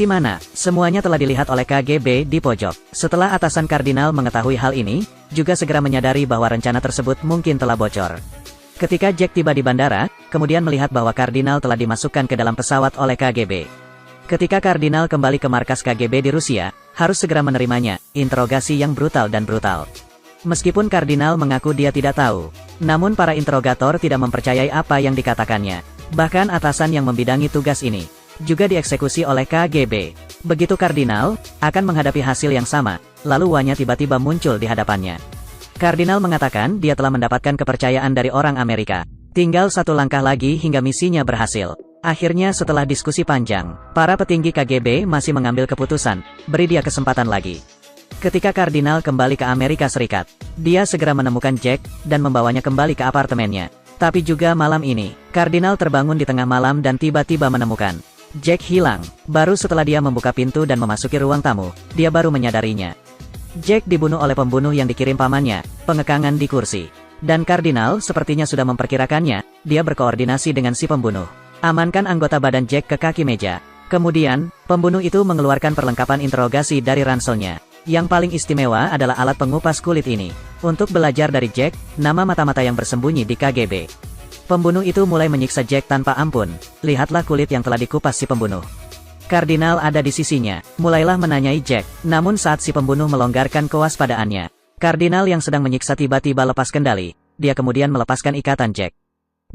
Si mana, semuanya telah dilihat oleh KGB di pojok. Setelah atasan kardinal mengetahui hal ini, juga segera menyadari bahwa rencana tersebut mungkin telah bocor. Ketika Jack tiba di bandara, kemudian melihat bahwa kardinal telah dimasukkan ke dalam pesawat oleh KGB. Ketika kardinal kembali ke markas KGB di Rusia, harus segera menerimanya, interogasi yang brutal dan brutal. Meskipun kardinal mengaku dia tidak tahu, namun para interogator tidak mempercayai apa yang dikatakannya. Bahkan atasan yang membidangi tugas ini juga dieksekusi oleh KGB. Begitu kardinal akan menghadapi hasil yang sama, lalu Wanya tiba-tiba muncul di hadapannya. Kardinal mengatakan dia telah mendapatkan kepercayaan dari orang Amerika. Tinggal satu langkah lagi hingga misinya berhasil. Akhirnya setelah diskusi panjang, para petinggi KGB masih mengambil keputusan, beri dia kesempatan lagi. Ketika kardinal kembali ke Amerika Serikat, dia segera menemukan Jack dan membawanya kembali ke apartemennya. Tapi juga malam ini, kardinal terbangun di tengah malam dan tiba-tiba menemukan Jack hilang. Baru setelah dia membuka pintu dan memasuki ruang tamu, dia baru menyadarinya. Jack dibunuh oleh pembunuh yang dikirim pamannya, pengekangan di kursi. Dan kardinal sepertinya sudah memperkirakannya, dia berkoordinasi dengan si pembunuh. Amankan anggota badan Jack ke kaki meja. Kemudian, pembunuh itu mengeluarkan perlengkapan interogasi dari ranselnya. Yang paling istimewa adalah alat pengupas kulit ini. Untuk belajar dari Jack, nama mata-mata yang bersembunyi di KGB. Pembunuh itu mulai menyiksa Jack tanpa ampun. Lihatlah kulit yang telah dikupas si pembunuh. Kardinal ada di sisinya, mulailah menanyai Jack. Namun saat si pembunuh melonggarkan kewaspadaannya, kardinal yang sedang menyiksa tiba-tiba lepas kendali. Dia kemudian melepaskan ikatan Jack.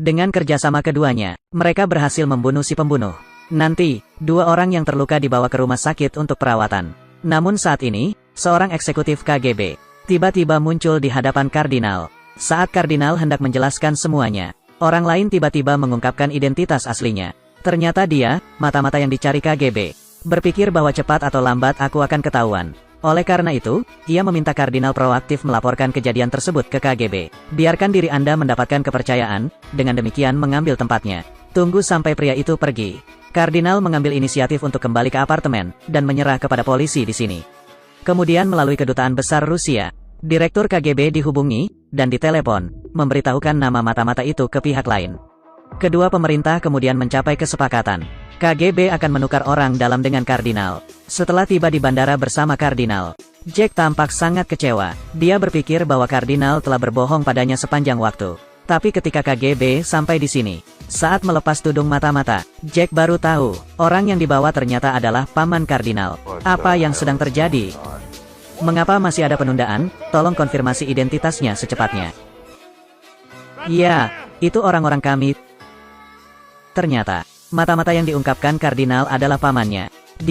Dengan kerjasama keduanya, mereka berhasil membunuh si pembunuh. Nanti, dua orang yang terluka dibawa ke rumah sakit untuk perawatan. Namun saat ini, seorang eksekutif KGB tiba-tiba muncul di hadapan kardinal. Saat kardinal hendak menjelaskan semuanya, orang lain tiba-tiba mengungkapkan identitas aslinya. Ternyata dia, mata-mata yang dicari KGB. Berpikir bahwa cepat atau lambat aku akan ketahuan. Oleh karena itu, ia meminta kardinal proaktif melaporkan kejadian tersebut ke KGB. Biarkan diri Anda mendapatkan kepercayaan, dengan demikian mengambil tempatnya. Tunggu sampai pria itu pergi. Kardinal mengambil inisiatif untuk kembali ke apartemen, dan menyerah kepada polisi di sini. Kemudian melalui kedutaan besar Rusia, Direktur KGB dihubungi, dan ditelepon, memberitahukan nama mata-mata itu ke pihak lain. Kedua pemerintah kemudian mencapai kesepakatan. KGB akan menukar orang dalam dengan kardinal. Setelah tiba di bandara bersama kardinal, Jack tampak sangat kecewa. Dia berpikir bahwa kardinal telah berbohong padanya sepanjang waktu. Tapi ketika KGB sampai di sini, saat melepas tudung mata-mata, Jack baru tahu, orang yang dibawa ternyata adalah paman kardinal. Apa yang sedang terjadi? Mengapa masih ada penundaan? Tolong konfirmasi identitasnya secepatnya. Ya, itu orang-orang kami. Ternyata, mata-mata yang diungkapkan kardinal adalah pamannya.